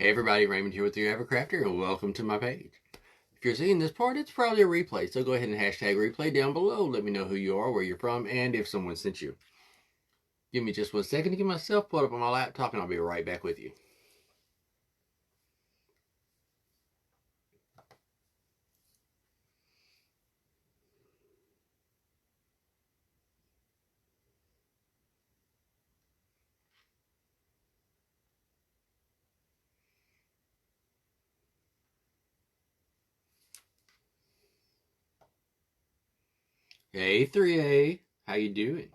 Hey everybody, Raymond here with your Evercrafter, and welcome to my page. If you're seeing this part, it's probably a replay, so go ahead and hashtag replay down below. Let me know who you are, where you're from, and if someone sent you. Give me just 1 second to get myself put up on my laptop, and I'll be right back with you. Hey 3A, how you doing?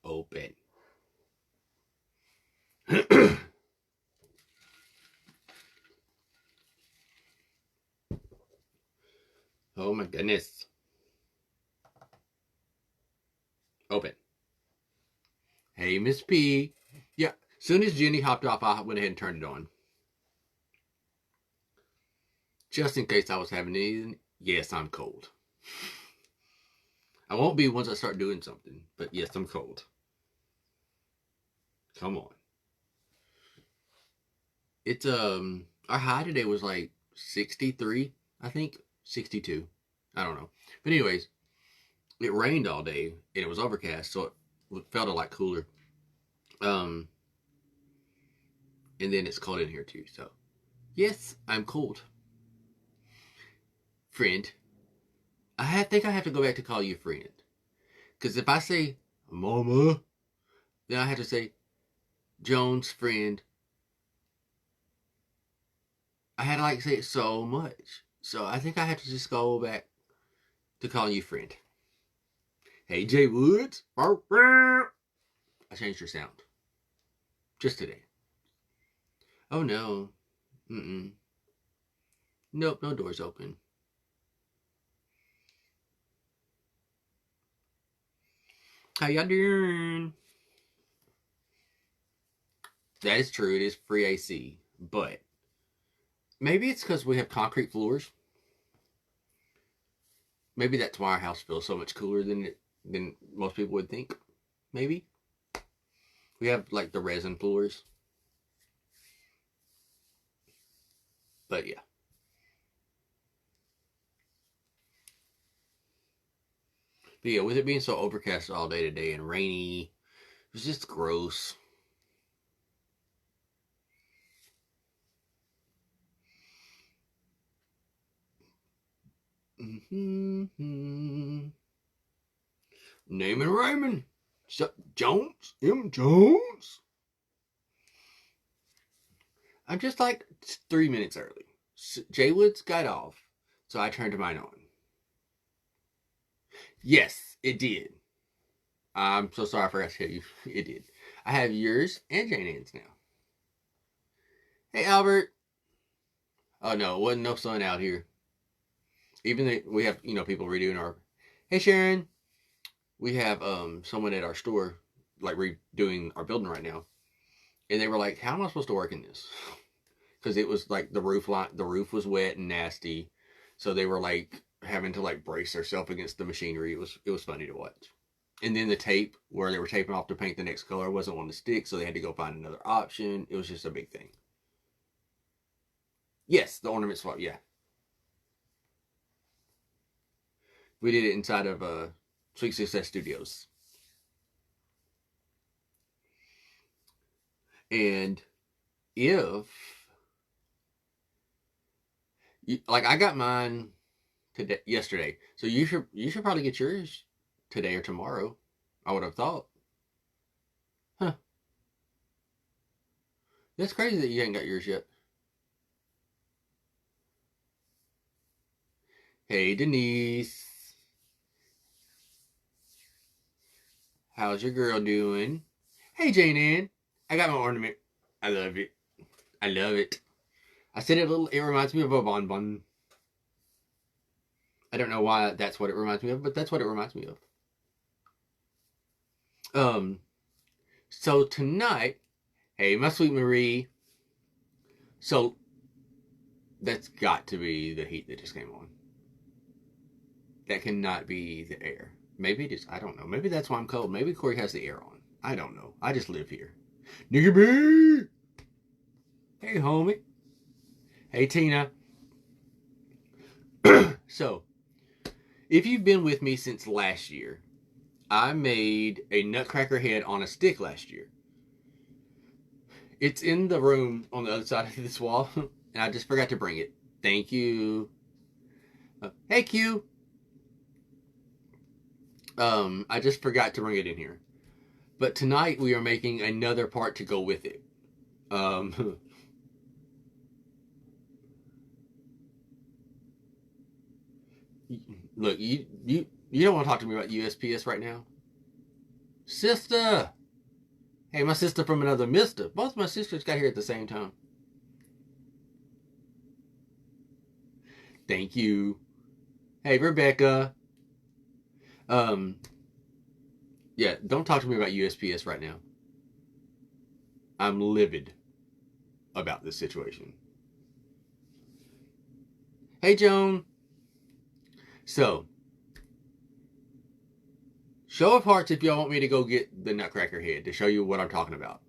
Open. Oh my goodness. Open. Hey Miss P. Yeah, soon as Jenny hopped off, I went ahead and turned it on. Just in case I was having anything. Yes, I'm cold. I won't be once I start doing something, but yes, I'm cold. Come on. It's our high today was like 63, I think. 62. I don't know. But anyways, it rained all day and it was overcast, so it felt a lot cooler. Um and then it's cold in here too, so yes, I'm cold. Friend. Think I have to go back to call you friend. Because if I say mama, then I have to say Jones friend. I had to like say it so much. So I think I have to just go back to calling you friend. Hey Jay Woods. I changed your sound. Just today. Oh no. Mm-mm. Nope, no doors open. How y'all doing? That is true. It is free AC. But maybe it's because we have concrete floors. Maybe that's why our house feels so much cooler than most people would think. Maybe. We have like the resin floors. But yeah. But yeah, with it being so overcast all day today and rainy, it was just gross. Mm-hmm. Naaman Raymond. Jones? M. Jones? I'm just like 3 minutes early. Jay Woods got off, so I turned mine on. Yes, it did. I'm so sorry I forgot to tell you. It did. I have yours and Jane Ann's now. Hey, Albert. Oh, no, wasn't no sun out here. Even though we have, people redoing our. Hey, Sharon. We have someone at our store, like, redoing our building right now. And they were like, how am I supposed to work in this? Because it was like the roof was wet and nasty. So they were like having to like brace themselves against the machinery. It was funny to watch. And then the tape where they were taping off to paint the next color wasn't on the stick, so they had to go find another option. It was just a big thing. Yes, the ornament swap. Yeah, we did it inside of Sweet Success Studios, and if like I got mine yesterday, so you should probably get yours today or tomorrow. I would have thought. Huh? That's crazy that you ain't got yours yet. Hey Denise, how's your girl doing? Hey Jane Ann, I got my ornament. I love it. I love it. I said it a little. It reminds me of a bonbon. I don't know why that's what it reminds me of, but that's what it reminds me of. Um. So tonight, hey, my sweet Marie. So that's got to be the heat that just came on. That cannot be the air. Maybe it is. I don't know. Maybe that's why I'm cold. Maybe Corey has the air on. I don't know. I just live here. Nigga B! Hey, homie. Hey, Tina. So, if you've been with me since last year, I made a Nutcracker head on a stick last year. It's in the room on the other side of this wall, and I just forgot to bring it. Thank you. Hey, Q. I just forgot to bring it in here. But tonight we are making another part to go with it. Look, you don't want to talk to me about USPS right now, sister. Hey, my sister from another mister. Both my sisters got here at the same time. Thank you. Hey, Rebecca. Yeah, don't talk to me about USPS right now. I'm livid about this situation. Hey, Joan. So, show of hearts if y'all want me to go get the Nutcracker head to show you what I'm talking about.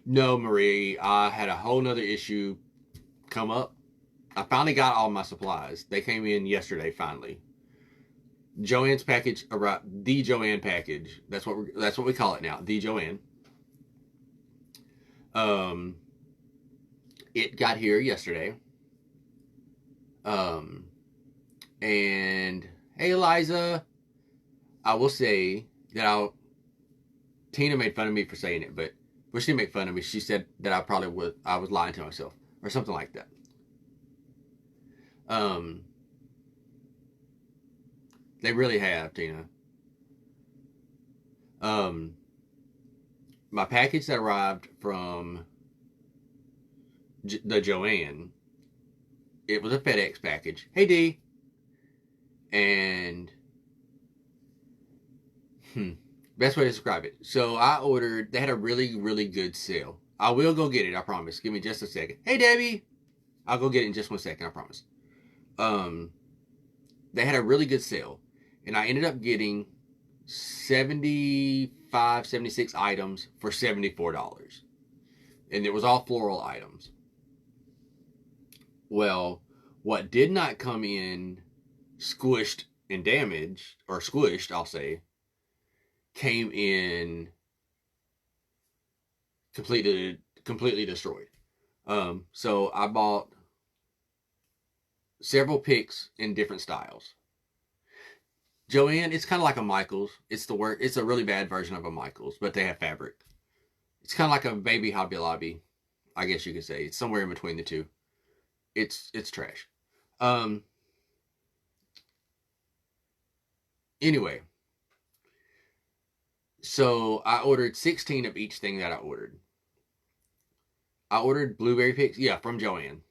No, Marie, I had a whole nother issue come up. I finally got all my supplies. They came in yesterday, finally. Joanne's package arrived. The Joanne package. That's what we call it now. The Joanne. It got here yesterday. And hey, Eliza, I will say that Tina made fun of me for saying it, but she didn't make fun of me. She said that I was lying to myself or something like that. They really have, Tina. My package that arrived from the Joanne, it was a FedEx package. Hey, D. And best way to describe it. So I ordered. They had a really, really good sale. I will go get it. I promise. Give me just a second. Hey, Debbie. I'll go get it in just 1 second. I promise. They had a really good sale, and I ended up getting 75, 76 items for $74, and it was all floral items. Well, what did not come in squished and damaged, or squished, I'll say, came in completely destroyed. So I bought several picks in different styles. Joanne, it's kind of like a Michaels. It's a really bad version of a Michaels, but they have fabric. It's kind of like a baby Hobby Lobby, I guess you could say. It's somewhere in between the two. It's trash. Anyway, so I ordered 16 of each thing that I ordered. I ordered blueberry picks, yeah, from Joanne.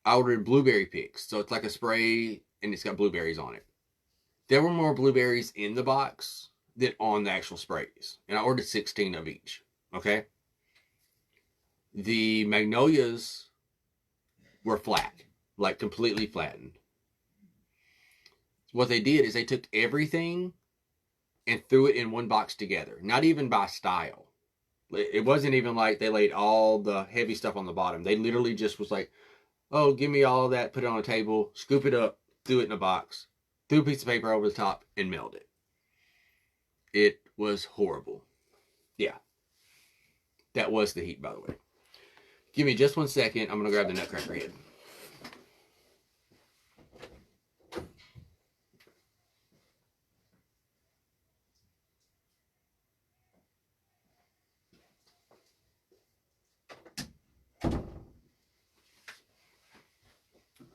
I ordered blueberry picks, so it's like a spray and it's got blueberries on it. There were more blueberries in the box than on the actual sprays, and I ordered 16 of each. Okay. The magnolias were flat, like completely flattened. What they did is they took everything and threw it in one box together, not even by style. It wasn't even like they laid all the heavy stuff on the bottom. They literally just was like, oh, give me all of that, put it on a table, scoop it up, threw it in a box, threw a piece of paper over the top, and mailed it. It was horrible. Yeah. That was the heat, by the way. Give me just 1 second. I'm going to grab the Nutcracker head.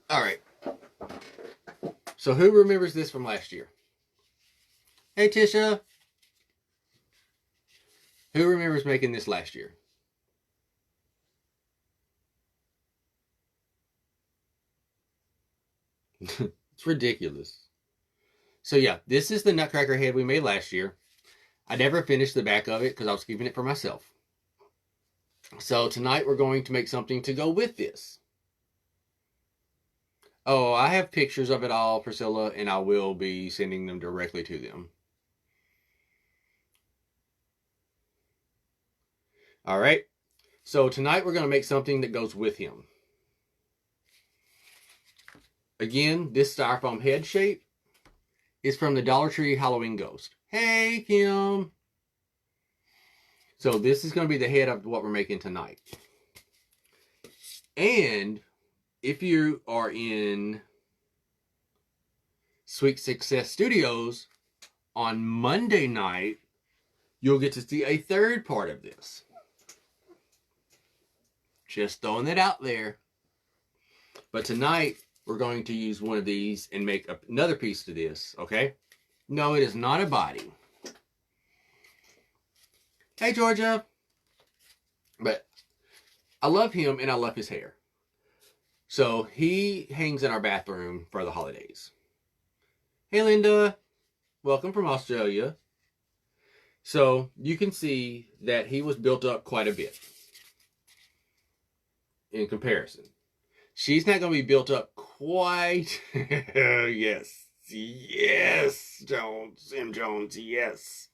All right. So who remembers this from last year? Hey, Tisha. Who remembers making this last year? It's ridiculous. So yeah, this is the Nutcracker head we made last year. I never finished the back of it because I was keeping it for myself. So tonight we're going to make something to go with this. Oh, I have pictures of it all, Priscilla, and I will be sending them directly to them. All right. So tonight we're going to make something that goes with him. Again, this styrofoam head shape is from the Dollar Tree Halloween Ghost. Hey, Kim. So this is going to be the head of what we're making tonight. And if you are in Sweet Success Studios on Monday night, you'll get to see a third part of this. Just throwing it out there. But tonight, we're going to use one of these and make another piece to this, okay? No, it is not a body. Hey, Georgia. But I love him and I love his hair. So he hangs in our bathroom for the holidays. Hey, Linda. Welcome from Australia. So you can see that he was built up quite a bit in comparison. She's not going to be built up quite. Yes. Yes, Jones. M. Jones, yes.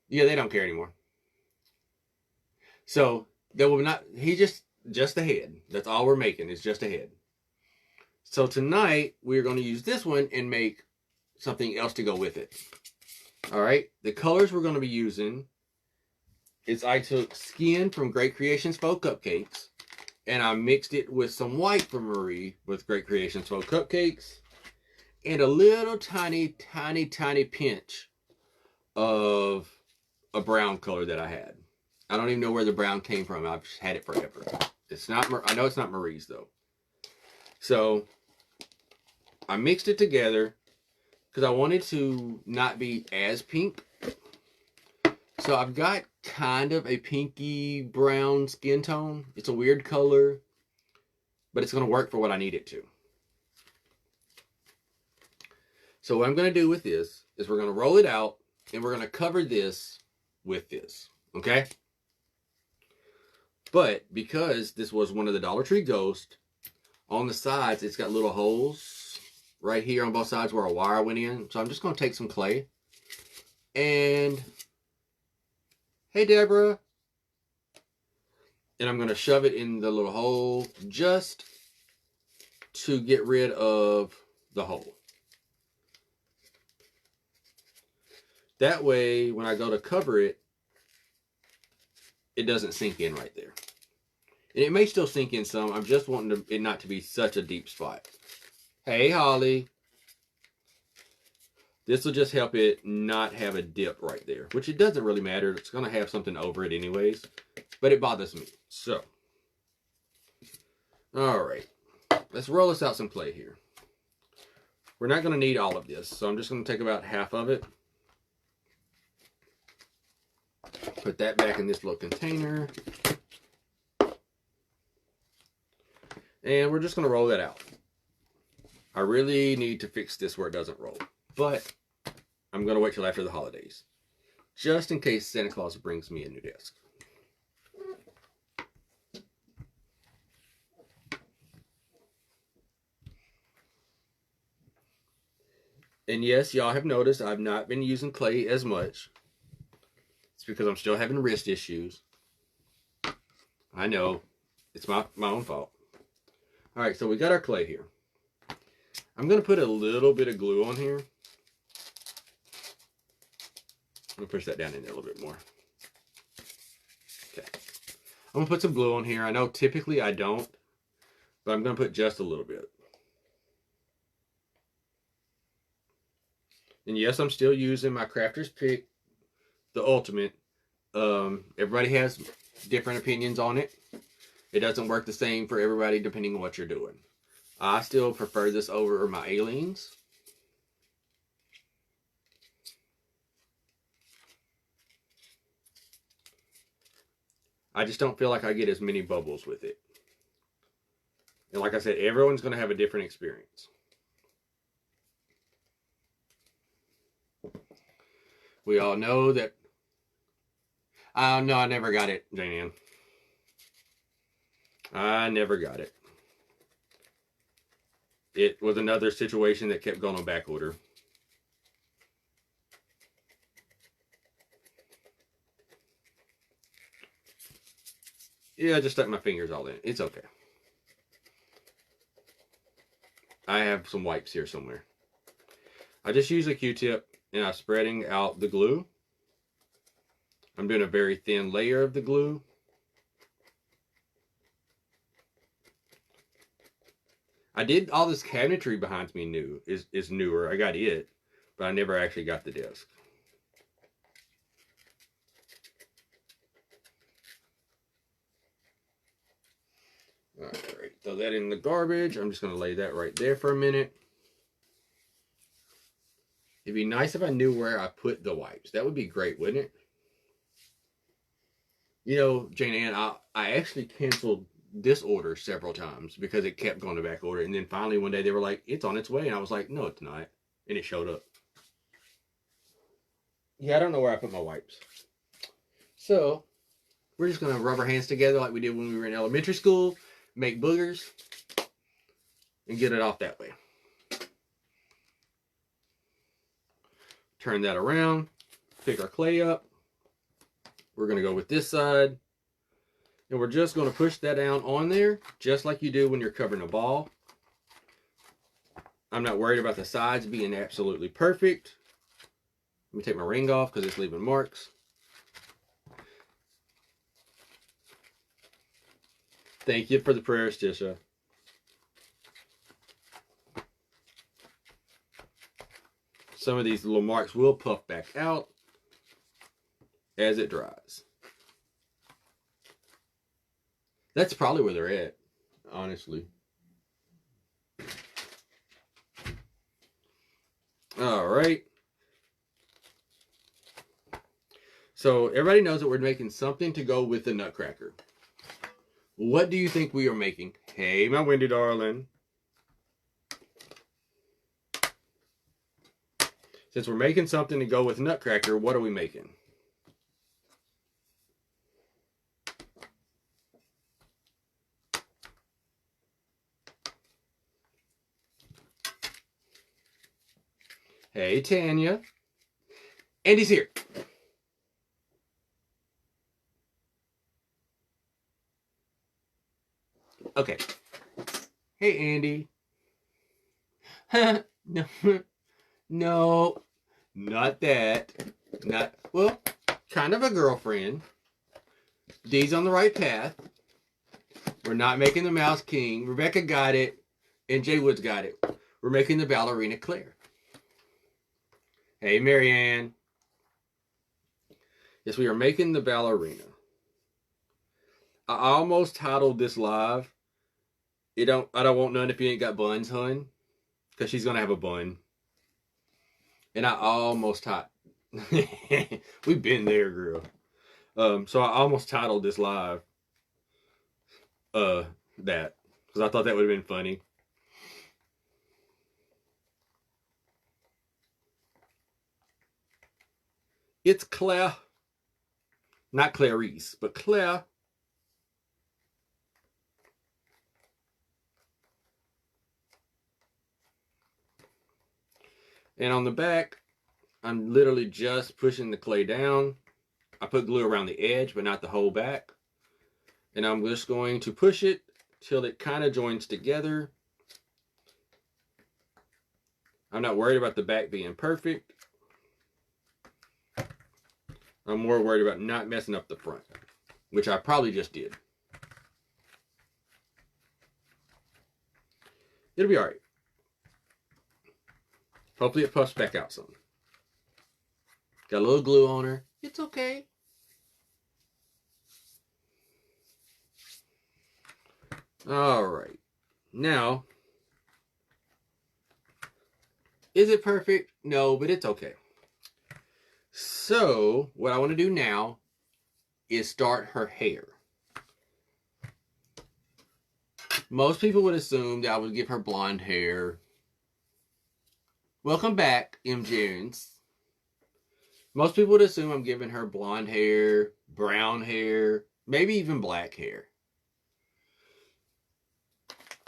Yeah, they don't care anymore. So there will not. He just the head. That's all we're making is just a head. So tonight we're going to use this one and make something else to go with it. All right. The colors we're going to be using is I took skin from Great Creations Faux Cupcakes and I mixed it with some white from Marie with Great Creations Faux Cupcakes and a little tiny pinch of a brown color that I had. I don't even know where the brown came from. I've had it forever. It's not. I know it's not Marie's though. So I mixed it together because I wanted to not be as pink. So I've got kind of a pinky brown skin tone. It's a weird color, but it's going to work for what I need it to. So what I'm going to do with this is we're going to roll it out and we're going to cover this with this. Okay? But because this was one of the Dollar Tree Ghost, on the sides it's got little holes right here on both sides where a wire went in. So I'm just going to take some clay and, hey Deborah, and I'm going to shove it in the little hole just to get rid of the hole. That way when I go to cover it, it doesn't sink in right there. And it may still sink in some. I'm just wanting it not to be such a deep spot. Hey, Holly. This will just help it not have a dip right there, which it doesn't really matter. It's going to have something over it anyways, but it bothers me. So, all right. Let's roll this out some clay here. We're not going to need all of this, so I'm just going to take about half of it. Put that back in this little container. And we're just going to roll that out. I really need to fix this where it doesn't roll. But I'm going to wait till after the holidays. Just in case Santa Claus brings me a new desk. And yes, y'all have noticed I've not been using clay as much. It's because I'm still having wrist issues. I know. It's my own fault. Alright, so we got our clay here. I'm going to put a little bit of glue on here. I'm going to push that down in there a little bit more. Okay. I'm going to put some glue on here. I know typically I don't, but I'm going to put just a little bit. And yes, I'm still using my Crafter's Pick, the Ultimate. Everybody has different opinions on it. It doesn't work the same for everybody depending on what you're doing. I still prefer this over my Aliens. I just don't feel like I get as many bubbles with it. And like I said, everyone's going to have a different experience. We all know that... no, I never got it, Jane Ann. I never got it. it was another situation that kept going on back order. Yeah, I just stuck my fingers all in. It's okay. I have some wipes here somewhere. I just use a Q-tip and I'm spreading out the glue. I'm doing a very thin layer of the glue. I did all this cabinetry behind me is newer. I got it, but I never actually got the desk. Alright, throw that in the garbage. I'm just going to lay that right there for a minute. It'd be nice if I knew where I put the wipes. That would be great, wouldn't it? You know, Jane Ann, I actually canceled this order several times because it kept going to back order. And then finally one day they were like, it's on its way. And I was like, no, it's not. And it showed up. Yeah, I don't know where I put my wipes. So, we're just going to rub our hands together like we did when we were in elementary school, make boogers, and get it off that way. Turn that around, pick our clay up. We're going to go with this side. And we're just going to push that down on there, just like you do when you're covering a ball. I'm not worried about the sides being absolutely perfect. Let me take my ring off because it's leaving marks. Thank you for the prayers, Tisha. Some of these little marks will puff back out as it dries. That's probably where they're at, honestly. All right. So everybody knows that we're making something to go with the Nutcracker. What do you think we are making? Hey, my Wendy darling. Since we're making something to go with Nutcracker, what are we making? Hey, Tanya. Andy's here. Okay. Hey, Andy. No, no, not that. Not, well, kind of a girlfriend. Dee's on the right path. We're not making the Mouse King. Rebecca got it, and Jay Woods got it. We're making the Ballerina Claire. Hey, Marianne. Yes, we are making the Ballerina. I almost titled this live, I don't want none if you ain't got buns, hun. Because she's going to have a bun. And I almost titled... We've been there, girl. So I almost titled this live that. Because I thought that would have been funny. It's Claire. Not Clarice, but Claire. And on the back, I'm literally just pushing the clay down. I put glue around the edge, but not the whole back. And I'm just going to push it till it kind of joins together. I'm not worried about the back being perfect. I'm more worried about not messing up the front, which I probably just did. It'll be all right. Hopefully it puffs back out some. Got a little glue on her. It's okay. All right. Now, is it perfect? No, but it's okay. So, what I want to do now is start her hair. Most people would assume that I would give her blonde hair. Welcome back, M. Jones. Most people would assume I'm giving her blonde hair, brown hair, maybe even black hair.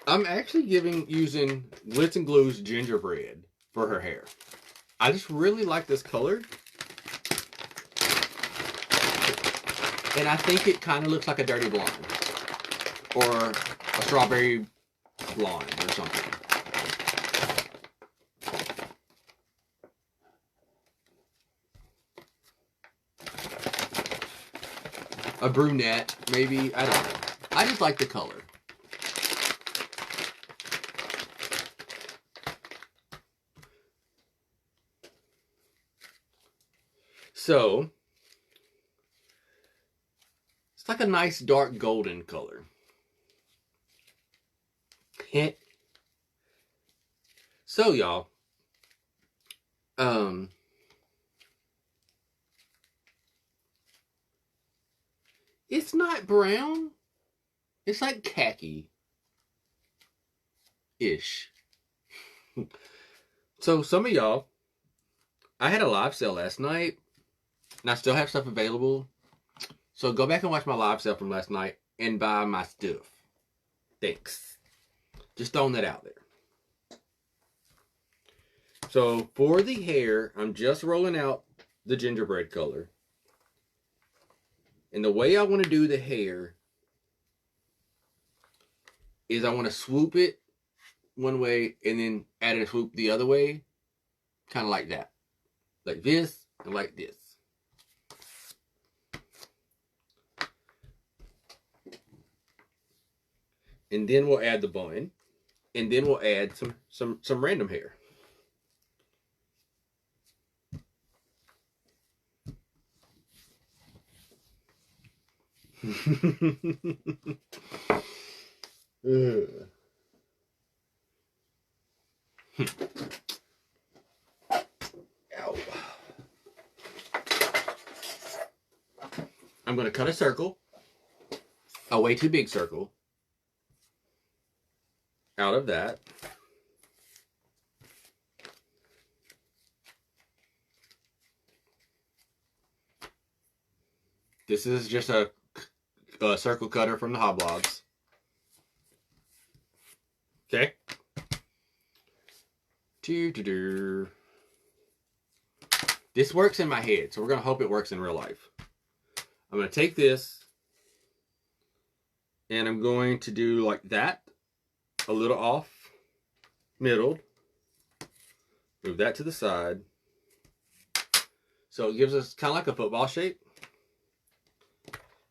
I'm actually using Glitz and Glue's gingerbread for her hair. I just really like this color. And I think it kind of looks like a dirty blonde. Or a strawberry blonde or something. A brunette, maybe. I don't know. I just like the color. So, it's like a nice dark golden color. So, y'all, it's not brown. It's like khaki-ish. So, some of y'all, I had a live sale last night, and I still have stuff available. So, go back and watch my live sale from last night and buy my stuff. Thanks. Just throwing that out there. So, for the hair, I'm just rolling out the gingerbread color. And the way I want to do the hair is I want to swoop it one way and then add a swoop the other way. Kind of like that. Like this and like this. And then we'll add the bun. And then we'll add some random hair. Ow. I'm going to cut a circle, a way too big circle, out of that. This is just a circle cutter from the Hoblogs. Okay. This works in my head, so we're going to hope it works in real life. I'm going to take this, and I'm going to do like that, a little off, middle, move that to the side. So it gives us kind of like a football shape.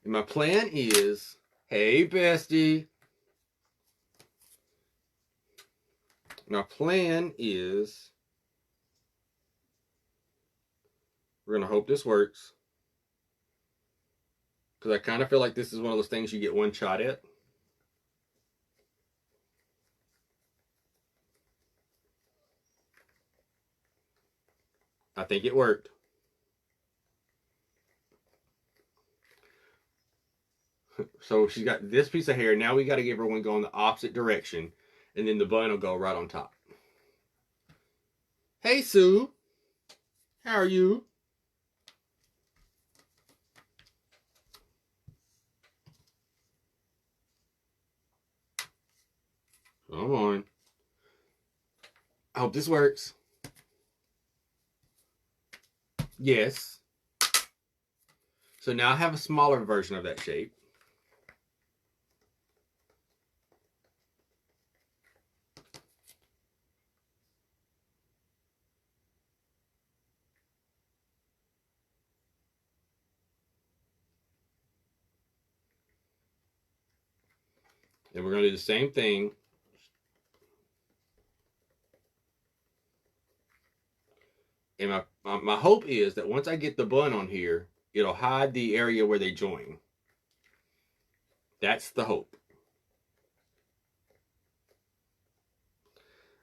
And my plan is, hey bestie. My plan is, we're going to hope this works. Because I kind of feel like this is one of those things you get one shot at. I think it worked. So she's got this piece of hair. Now we got to give her one go in the opposite direction. And then the bun will go right on top. Hey, Sue. How are you? Come on. I hope this works. Yes. So now I have a smaller version of that shape. And we're going to do the same thing. And my hope is that once I get the bun on here, it'll hide the area where they join. That's the hope.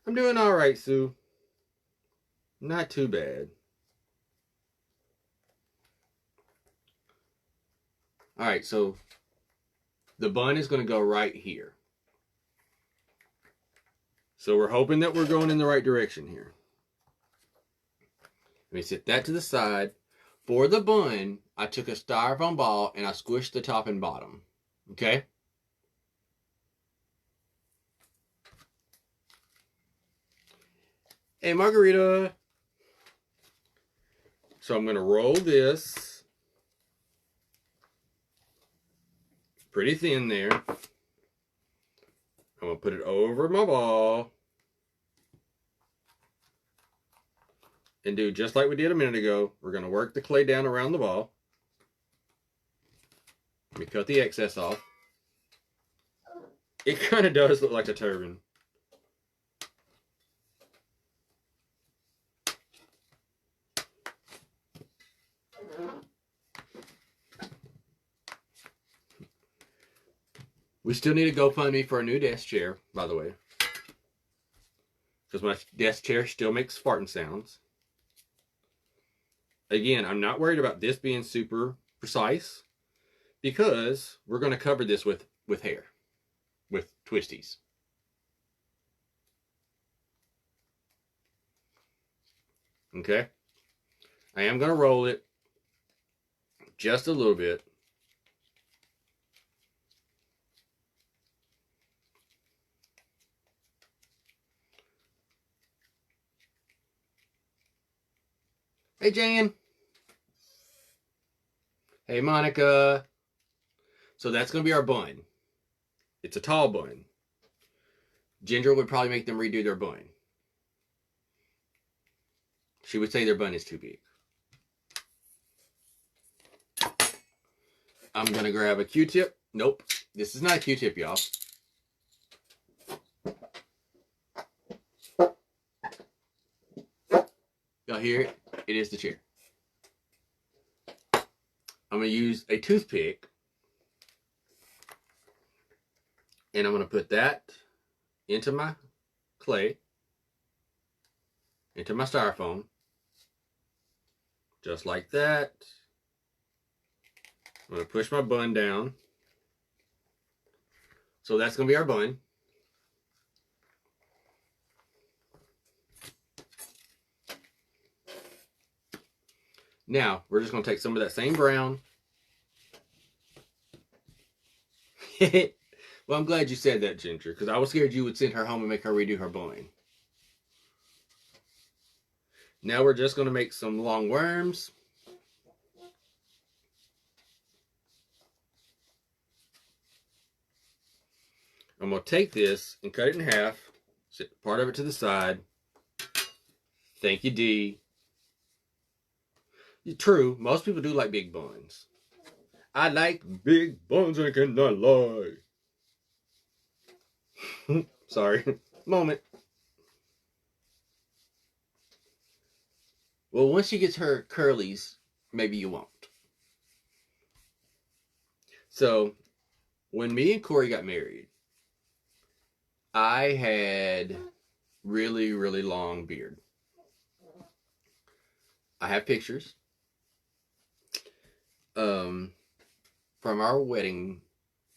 I'm doing all right, Sue. Not too bad. All right, so the bun is going to go right here. So we're hoping that we're going in the right direction here. Let me set that to the side. For the bun, I took a styrofoam ball and I squished the top and bottom. Okay? Hey, Margarita. So I'm going to roll this pretty thin there. I'm going to put it over my ball. And do just like we did a minute ago. We're going to work the clay down around the ball. Let me cut the excess off. It kind of does look like a turban. We still need a GoFundMe for a new desk chair, by the way. Because my desk chair still makes farting sounds. Again, I'm not worried about this being super precise. Because we're going to cover this with hair. With twisties. Okay? I am going to roll it just a little bit. Hey, Jan. Hey, Monica. So that's going to be our bun. It's a tall bun. Ginger would probably make them redo their bun. She would say their bun is too big. I'm going to grab a Q-tip. Nope. This is not a Q-tip, y'all. Y'all hear it? It is the chair. I'm going to use a toothpick. And I'm going to put that into my clay. Into my styrofoam. Just like that. I'm going to push my bun down. So that's going to be our bun. Now, we're just going to take some of that same brown. Well, I'm glad you said that, Ginger, because I was scared you would send her home and make her redo her bun. Now we're just going to make some long worms. I'm going to take this and cut it in half. Set part of it to the side. Thank you, D. True, most people do like big buns. I like big buns, I cannot lie. Sorry. Moment. Well, once she gets her curlies, maybe you won't. So, when me and Corey got married, I had really, really long beard. I have pictures from our wedding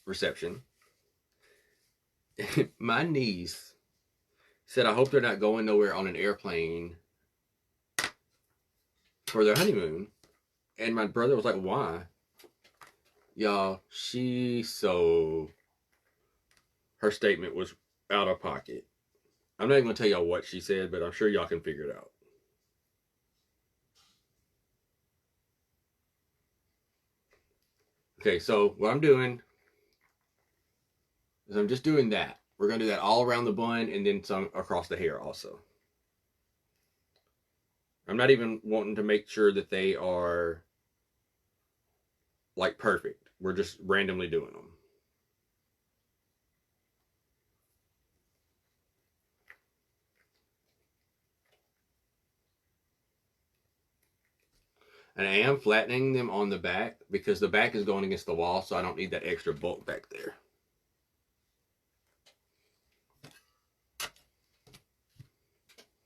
reception. My niece said, I hope they're not going nowhere on an airplane for their honeymoon. And my brother was like, why? Y'all, her statement was out of pocket. I'm not even going to tell y'all what she said, but I'm sure y'all can figure it out. Okay, so what I'm doing is I'm just doing that. We're going to do that all around the bun and then some across the hair also. I'm not even wanting to make sure that they are like perfect. We're just randomly doing them. And I am flattening them on the back because the back is going against the wall, so I don't need that extra bulk back there.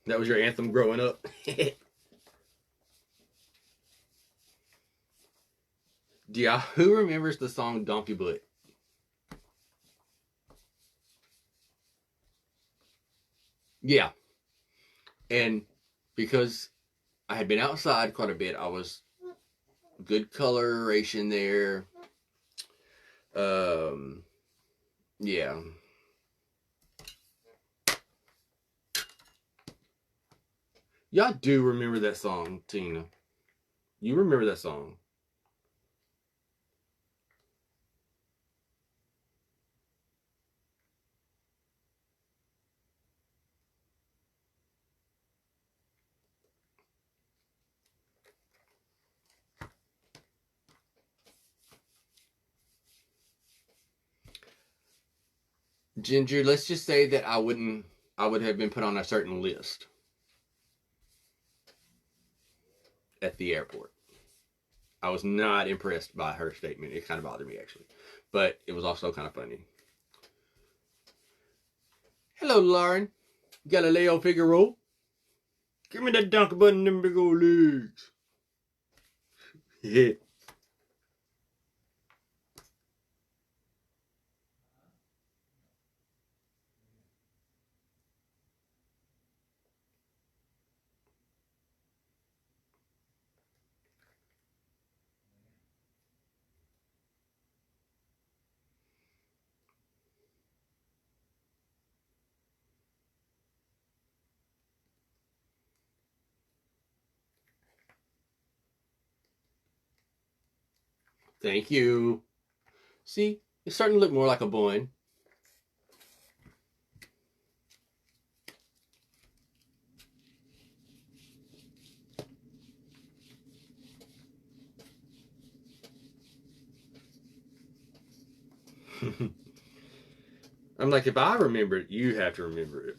That was your anthem growing up? Who remembers the song Donkey Butt? Yeah. And because I had been outside quite a bit, I was good coloration there. Yeah. Y'all do remember that song, Tina. You remember that song. Ginger, let's just say that I would have been put on a certain list at the airport. I was not impressed by her statement. It kind of bothered me, actually. But it was also kind of funny. Hello, Lauren. Galileo Figaro. Give me that dunk button and them big old legs. Yeah. Thank you. See, it's starting to look more like a bun. I'm like, if I remember it, you have to remember it.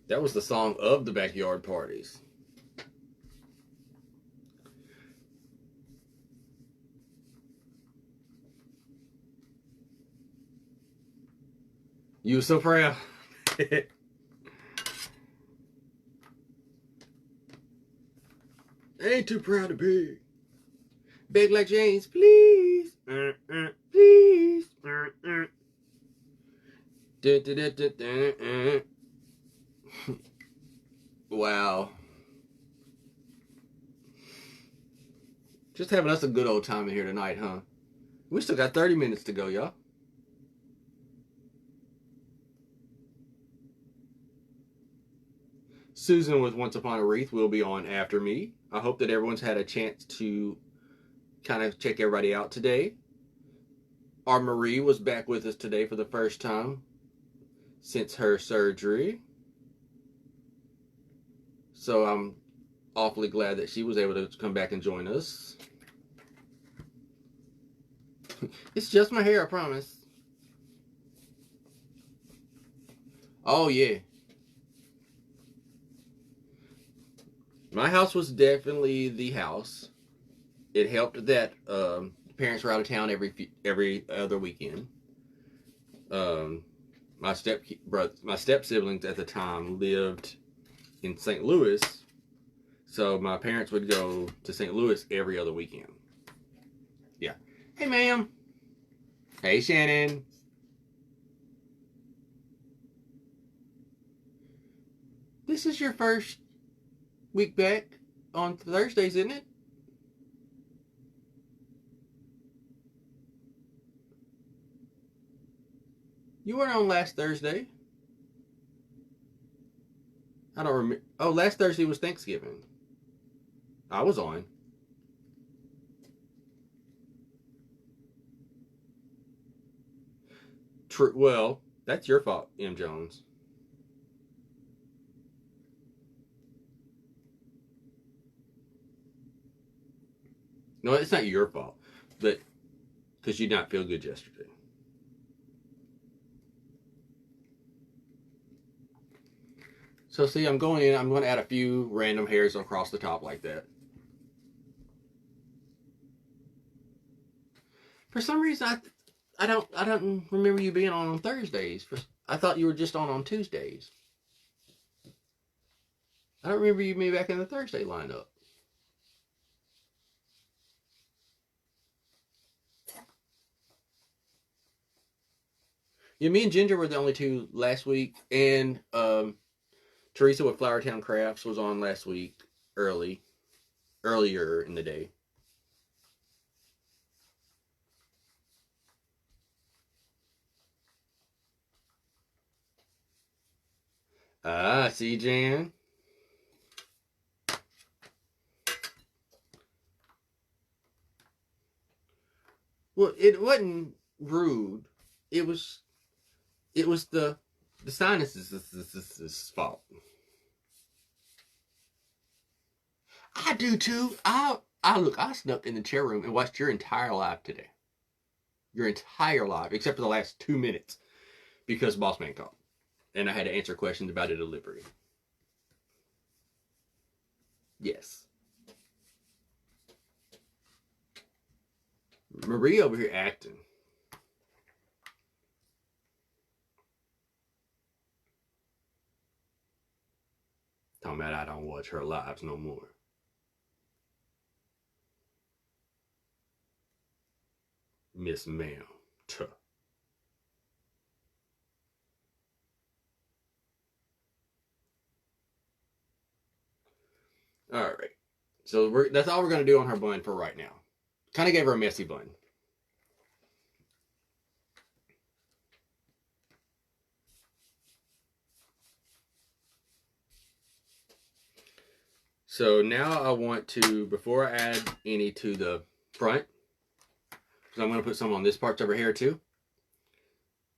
That was the song of the backyard parties. You were so proud. I ain't too proud to beg. Beg like James, please. Please. Wow. Just having us a good old time in here tonight, huh? We still got 30 minutes to go, y'all. Susan with Once Upon a Wreath will be on after me. I hope that everyone's had a chance to kind of check everybody out today. Our Marie was back with us today for the first time since her surgery. So I'm awfully glad that she was able to come back and join us. It's just my hair, I promise. Oh, yeah. My house was definitely the house. It helped that parents were out of town every other weekend. Um, my step siblings at the time lived in St. Louis, so my parents would go to St. Louis every other weekend. Yeah. Hey, ma'am. Hey, Shannon. This is your first week back on Thursdays, isn't it? You weren't on last Thursday. I don't remember. Oh, last Thursday was Thanksgiving. I was on. True. Well, that's your fault, M. Jones. No, it's not your fault, but because you did not feel good yesterday. So see, I'm going in. I'm going to add a few random hairs across the top like that. For some reason, I don't remember you being on Thursdays. I thought you were just on Tuesdays. I don't remember you being back in the Thursday lineup. Yeah, me and Ginger were the only two last week, and Teresa with Flowertown Crafts was on last week earlier in the day. Ah, see, Jan. Well, it wasn't rude. It was. It was the sinuses' fault. I do too. I look. I snuck in the chair room and watched your entire live today. Your entire live, except for the last 2 minutes, because Boss Man called, and I had to answer questions about a delivery. Yes. Marie over here acting. Talking about I don't watch her lives no more. Miss Ma'am. Tuh. All right. So that's all we're going to do on her bun for right now. Kind of gave her a messy bun. So now I want to, before I add any to the front, because I'm going to put some on this part of her hair too,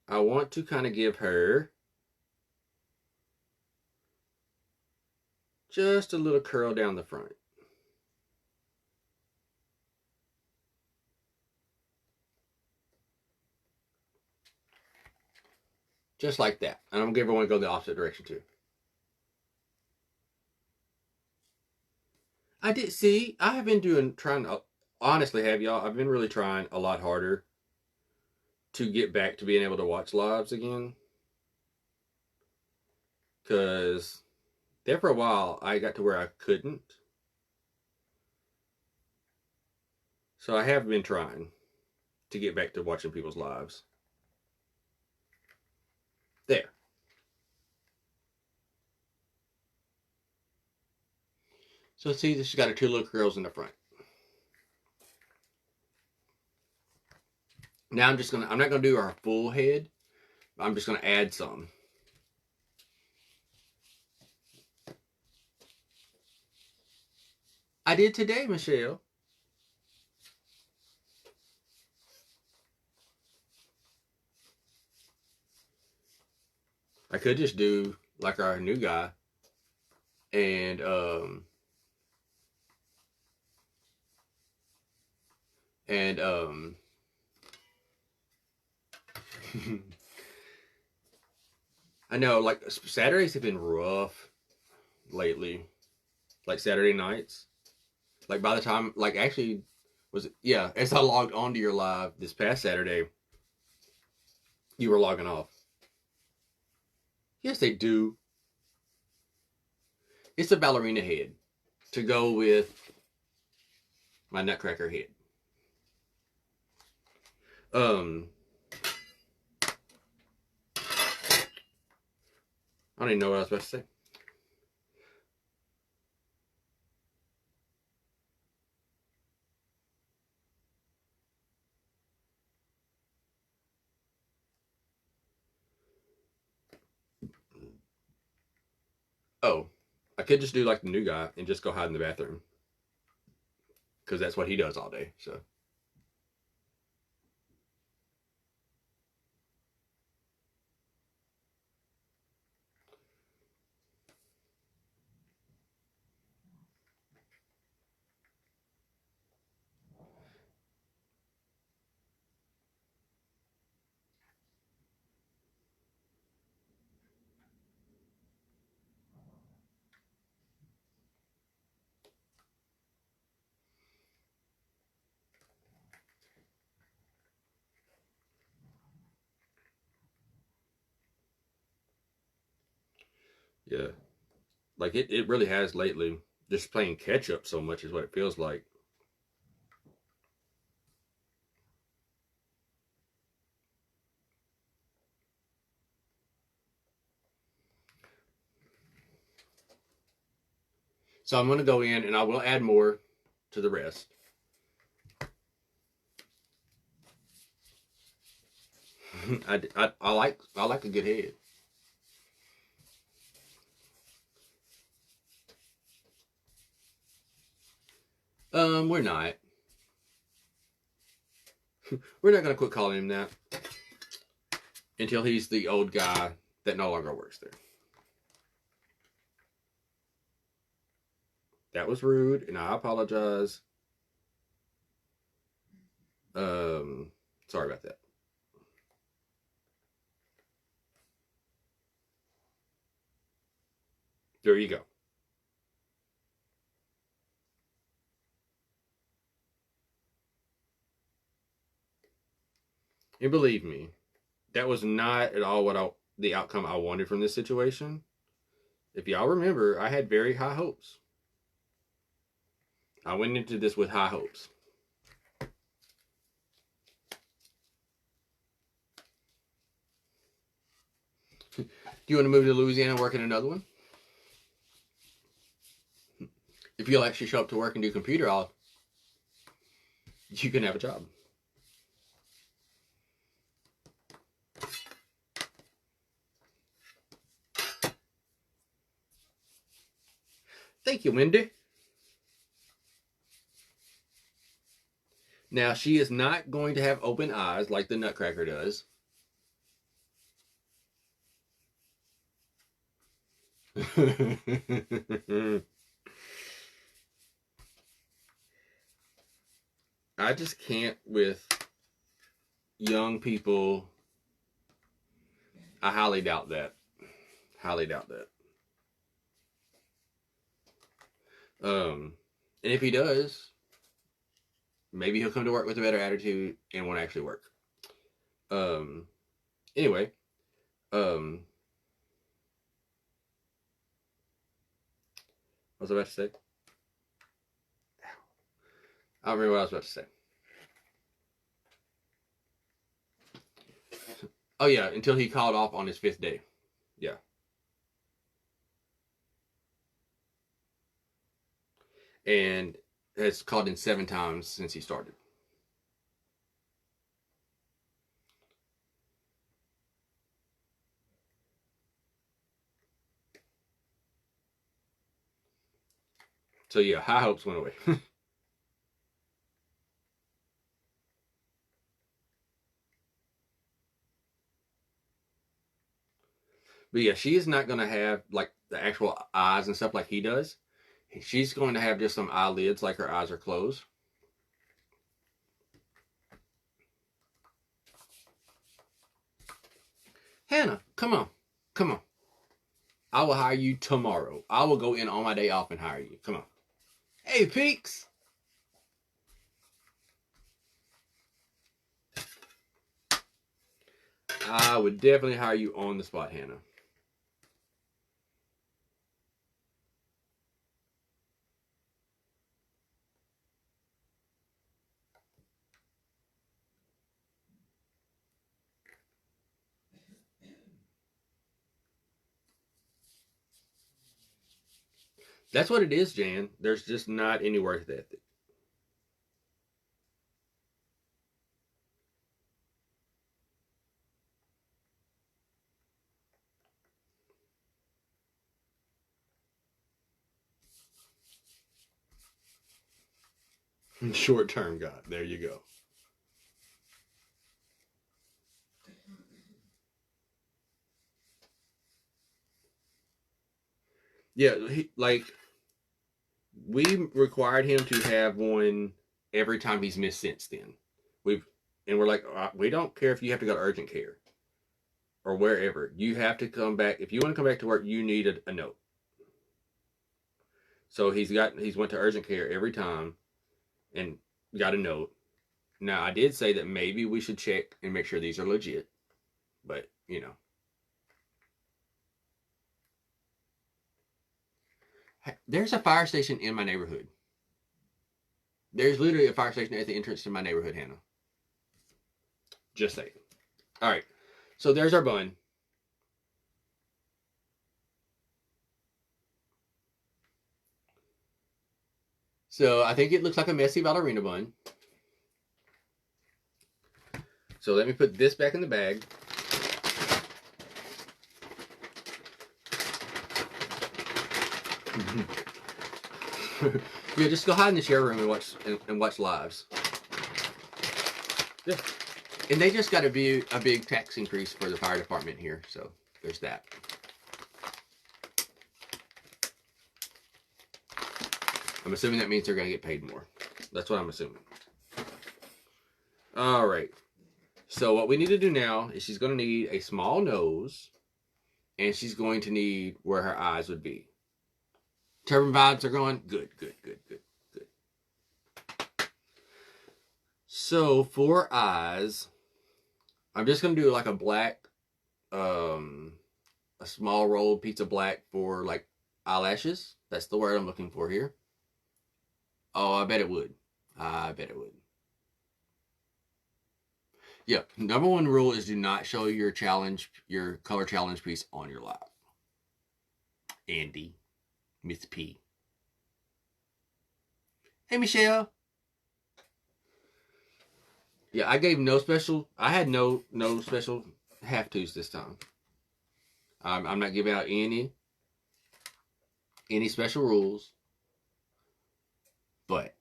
I want to kind of give her just a little curl down the front. Just like that. And I'm going to give her one to go the opposite direction too. I did see, I have been trying to, honestly, have y'all, I've been really trying a lot harder to get back to being able to watch lives again. Because there for a while, I got to where I couldn't. So I have been trying to get back to watching people's lives. There. So see, she's got her two little curls in the front. Now I'm not gonna do her full head. I'm just gonna add some. I did today, Michelle. I could just do like our new guy and and I know like Saturdays have been rough lately. Like Saturday nights. Like by the time like actually was it, yeah, as I logged onto your live this past Saturday, you were logging off. Yes, they do. It's a ballerina head to go with my Nutcracker head. I don't even know what I was supposed to say. Oh, I could just do like the new guy and just go hide in the bathroom. Because that's what he does all day. So. Yeah. Like it really has lately. Just playing catch up so much is what it feels like. So I'm going to go in and I will add more to the rest. I like a good head. we're not. We're not going to quit calling him that until he's the old guy that no longer works there. That was rude, and I apologize. Sorry about that. There you go. And believe me, that was not at all the outcome I wanted from this situation. If y'all remember, I had very high hopes. I went into this with high hopes. Do you want to move to Louisiana and work in another one? If you'll actually show up to work and do computer, you can have a job. Thank you, Wendy. Now, she is not going to have open eyes like the Nutcracker does. I just can't with young people. I highly doubt that. Highly doubt that. And if he does, maybe he'll come to work with a better attitude and won't actually work. Anyway, what was I about to say? I don't remember what I was about to say. Oh yeah, until he called off on his 5th day. Yeah. And has called in 7 times since he started. So yeah, high hopes went away. But yeah, she is not going to have like the actual eyes and stuff like he does. She's going to have just some eyelids, like her eyes are closed. Hannah, come on. Come on. I will hire you tomorrow. I will go in on my day off and hire you. Come on. Hey, Peaks. I would definitely hire you on the spot, Hannah. That's what it is, Jan. There's just not any worth ethic. Short-term God. There you go. Yeah, we required him to have one every time he's missed since then. We're like, we don't care if you have to go to urgent care or wherever. You have to come back. If you want to come back to work, you need a note. So he's went to urgent care every time and got a note. Now, I did say that maybe we should check and make sure these are legit, but you know. There's a fire station in my neighborhood. There's literally a fire station at the entrance to my neighborhood, Hannah. Just saying. All right. So there's our bun. So I think it looks like a messy ballerina bun. So let me put this back in the bag. Yeah, just go hide in the share room and watch lives. Yeah. And they just got a big tax increase for the fire department here, so there's that. I'm assuming that means they're going to get paid more. That's what I'm assuming. All right. So what we need to do now is she's going to need a small nose, and she's going to need where her eyes would be. Turban vibes are going? Good. So for eyes, I'm just going to do like a black, a small roll pizza black for like eyelashes. That's the word I'm looking for here. Oh, I bet it would. Yeah, number one rule is do not show your color challenge piece on your live. Andy, Miss P. Hey, Michelle. Yeah, I gave no special. I had no special have tos this time. I'm not giving out any special rules. But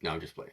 no, I'm just playing.